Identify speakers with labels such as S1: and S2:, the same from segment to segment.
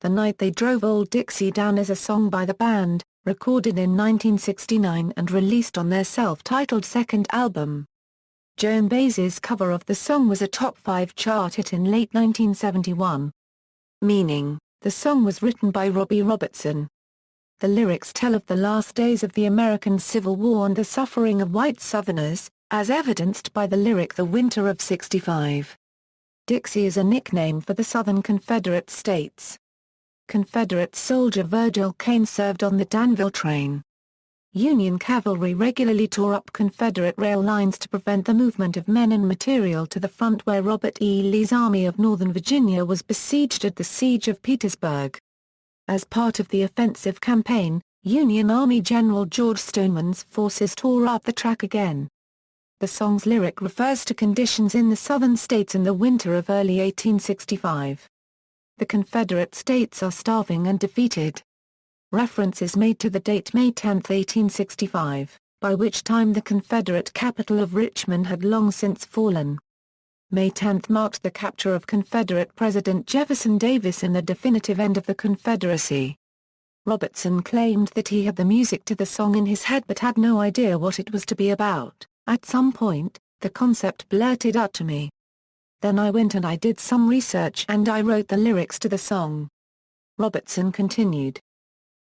S1: The Night They Drove Old Dixie Down is a song by the band, recorded in 1969 and released on their self-titled second album. Joan Baez's cover of the song was a top 5 chart hit in late 1971. Meaning, the song was written by Robbie Robertson. The lyrics tell of the last days of the American Civil War and the suffering of white Southerners, as evidenced by the lyric "The Winter of '65. Dixie is a nickname for the Southern Confederate States. Confederate soldier Virgil Cain served on the Danville train. Union cavalry regularly tore up Confederate rail lines to prevent the movement of men and material to the front where Robert E. Lee's Army of Northern Virginia was besieged at the Siege of Petersburg. As part of the offensive campaign, Union Army General George Stoneman's forces tore up the track again. The song's lyric refers to conditions in the southern states in the winter of early 1865. The Confederate states are starving and defeated. Reference is made to the date May 10, 1865, by which time the Confederate capital of Richmond had long since fallen. May 10 marked the capture of Confederate President Jefferson Davis and the definitive end of the Confederacy. Robertson claimed that he had the music to the song in his head but had no idea what it was to be about. At some point, the concept blurted out to me. Then I went and I did some research and I wrote the lyrics to the song. Robertson continued.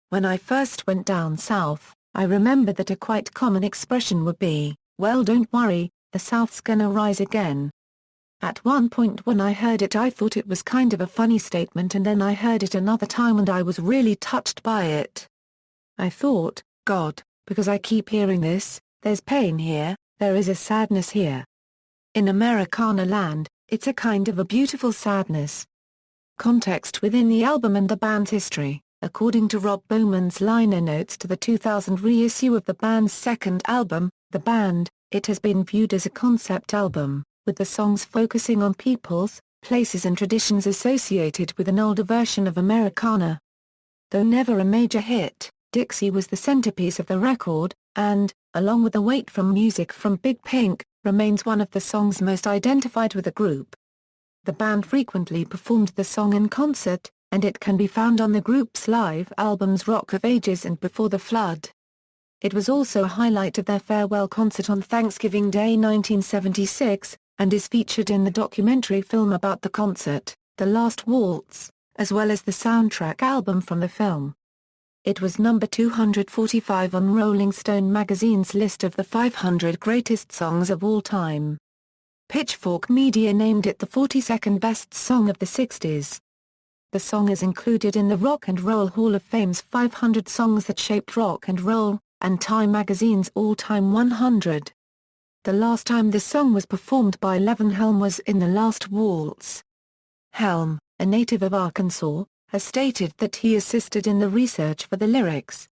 S1: When I first went down south, I remember that a quite common expression would be, "Well, don't worry, the South's gonna rise again." At one point when I heard it I thought it was kind of a funny statement and then I heard it another time and I was really touched by it. I thought, God, because I keep hearing this, there's pain here, there is a sadness here. In Americana land, it's a kind of a beautiful sadness. Context within the album and the band's history. According to Rob Bowman's liner notes to the 2000 reissue of the band's second album, The Band, it has been viewed as a concept album, with the songs focusing on peoples, places and traditions associated with an older version of Americana. Though never a major hit, Dixie was the centerpiece of the record, and, along with The Weight from Music from Big Pink, remains one of the songs most identified with the group. The band frequently performed the song in concert, and it can be found on the group's live albums Rock of Ages and Before the Flood. It was also a highlight of their farewell concert on Thanksgiving Day 1976, and is featured in the documentary film about the concert, The Last Waltz, as well as the soundtrack album from the film. It was number 245 on Rolling Stone magazine's list of the 500 greatest songs of all time. Pitchfork Media named it the 42nd best song of the 60s. The song is included in the Rock and Roll Hall of Fame's 500 Songs That Shaped Rock and Roll, and Time magazine's All-Time 100. The last time the song was performed by Levon Helm was in The Last Waltz. Helm, a native of Arkansas, has stated that he assisted in the research for the lyrics.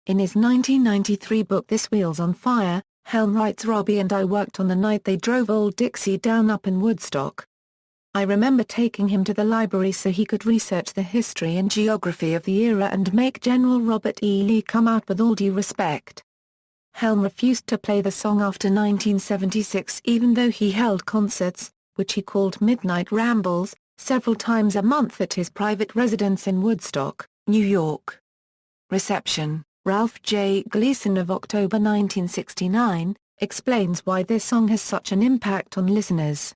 S1: In his 1993 book This Wheel's on Fire, Helm writes, "Robbie and I worked on The Night They Drove Old Dixie Down up in Woodstock. I remember taking him to the library so he could research the history and geography of the era and make General Robert E. Lee come out with all due respect." Helm refused to play the song after 1976 even though he held concerts, which he called Midnight Rambles, several times a month at his private residence in Woodstock, New York. Reception. Ralph J. Gleason of October 1969, explains why this song has such an impact on listeners.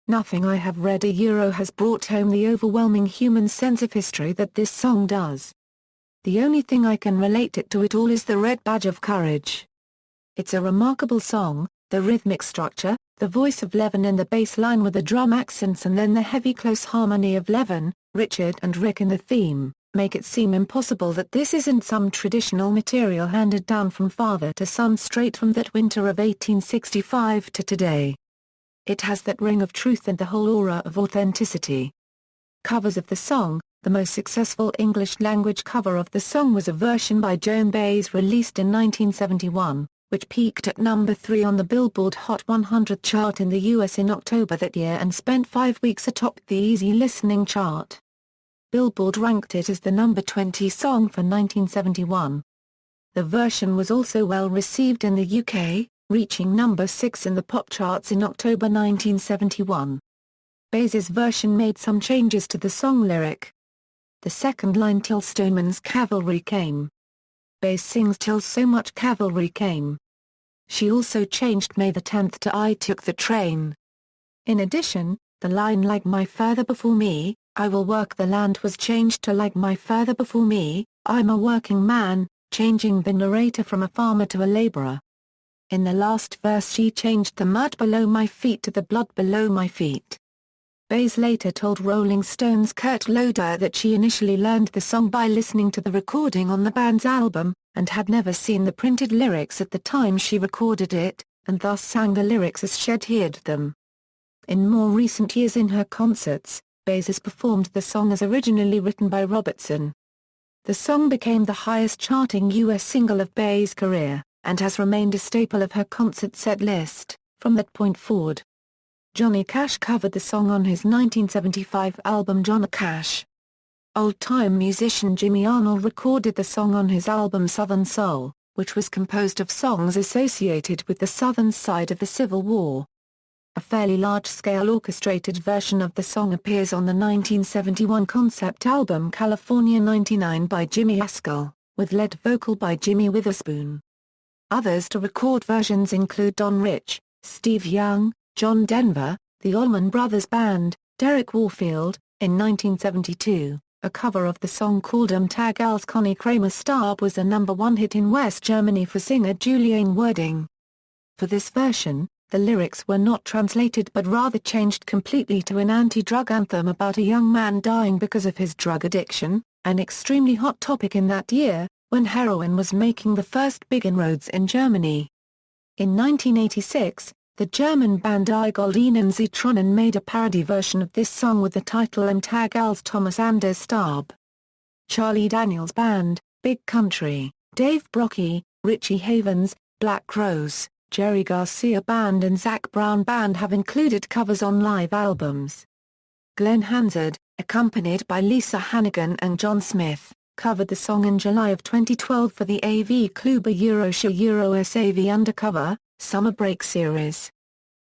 S1: "Nothing I have read has brought home the overwhelming human sense of history that this song does. The only thing I can relate it to it all is the Red Badge of Courage. It's a remarkable song, the rhythmic structure, the voice of Levon in the bass line with the drum accents and then the heavy close harmony of Levon, Richard and Rick in the theme, make it seem impossible that this isn't some traditional material handed down from father to son straight from that winter of 1865 to today. It has that ring of truth and the whole aura of authenticity." Covers of the song. The most successful English-language cover of the song was a version by Joan Baez released in 1971, which peaked at number 3 on the Billboard Hot 100 chart in the U.S. in October that year and spent 5 weeks atop the easy listening chart. Billboard ranked it as the number 20 song for 1971. The version was also well received in the UK, reaching number 6 in the pop charts in October 1971. Baez's version made some changes to the song lyric. the second line "Till Stoneman's cavalry came." Baez sings "Till so much cavalry came." She also changed May the 10th to "I took the train." In addition, the line "Like my father before me, I will work the land" was changed to "Like my father before me, I'm a working man," changing the narrator from a farmer to a laborer. In the last verse she changed the "mud below my feet" to the "blood below my feet." Baez later told Rolling Stone's Kurt Loder that she initially learned the song by listening to the recording on the band's album, and had never seen the printed lyrics at the time she recorded it, and thus sang the lyrics as she'd heard them. In more recent years in her concerts, Baez has performed the song as originally written by Robertson. The song became the highest-charting U.S. single of Baez's career, and has remained a staple of her concert set list, from that point forward. Johnny Cash covered the song on his 1975 album Johnny Cash. Old-time musician Jimmy Arnold recorded the song on his album Southern Soul, which was composed of songs associated with the southern side of the Civil War. A fairly large-scale orchestrated version of the song appears on the 1971 concept album California 99 by Jimmy Haskell, with lead vocal by Jimmy Witherspoon. Others to record versions include Don Rich, Steve Young, John Denver, the Allman Brothers Band, Derek Warfield. In 1972, a cover of the song called Tag als Conny Kramer Starb was a #1 hit in West Germany for singer Juliane Werding. For this version, the lyrics were not translated but rather changed completely to an anti-drug anthem about a young man dying because of his drug addiction, an extremely hot topic in that year, when heroin was making the first big inroads in Germany. In 1986, the German band Die Goldenen Zitronen made a parody version of this song with the title Tag als Thomas Anders Starb. Charlie Daniels Band, Big Country, Dave Brockie, Richie Havens, Black Crowes, Jerry Garcia Band and Zac Brown Band have included covers on live albums. Glenn Hansard, accompanied by Lisa Hannigan and John Smith, covered the song in July of 2012 for the AV Kluber Euroshow SAV Undercover Summer Break series.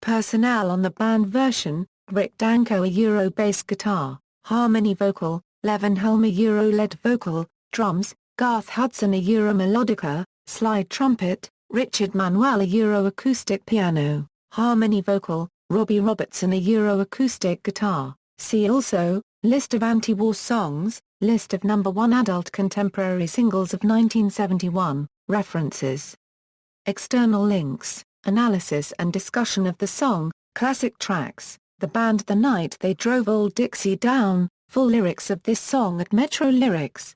S1: Personnel on the band version: Rick Danko a Euro bass guitar, harmony vocal, Levin Helm a Euro lead vocal, drums, Garth Hudson a Euro melodica, slide trumpet, Richard Manuel a Euro acoustic piano, harmony vocal, Robbie Robertson a Euro acoustic guitar. See also, List of anti-war songs, List of #1 adult contemporary singles of 1971, references. External links, analysis and discussion of the song, classic tracks, the band The Night They Drove Old Dixie Down, full lyrics of this song at Metro Lyrics.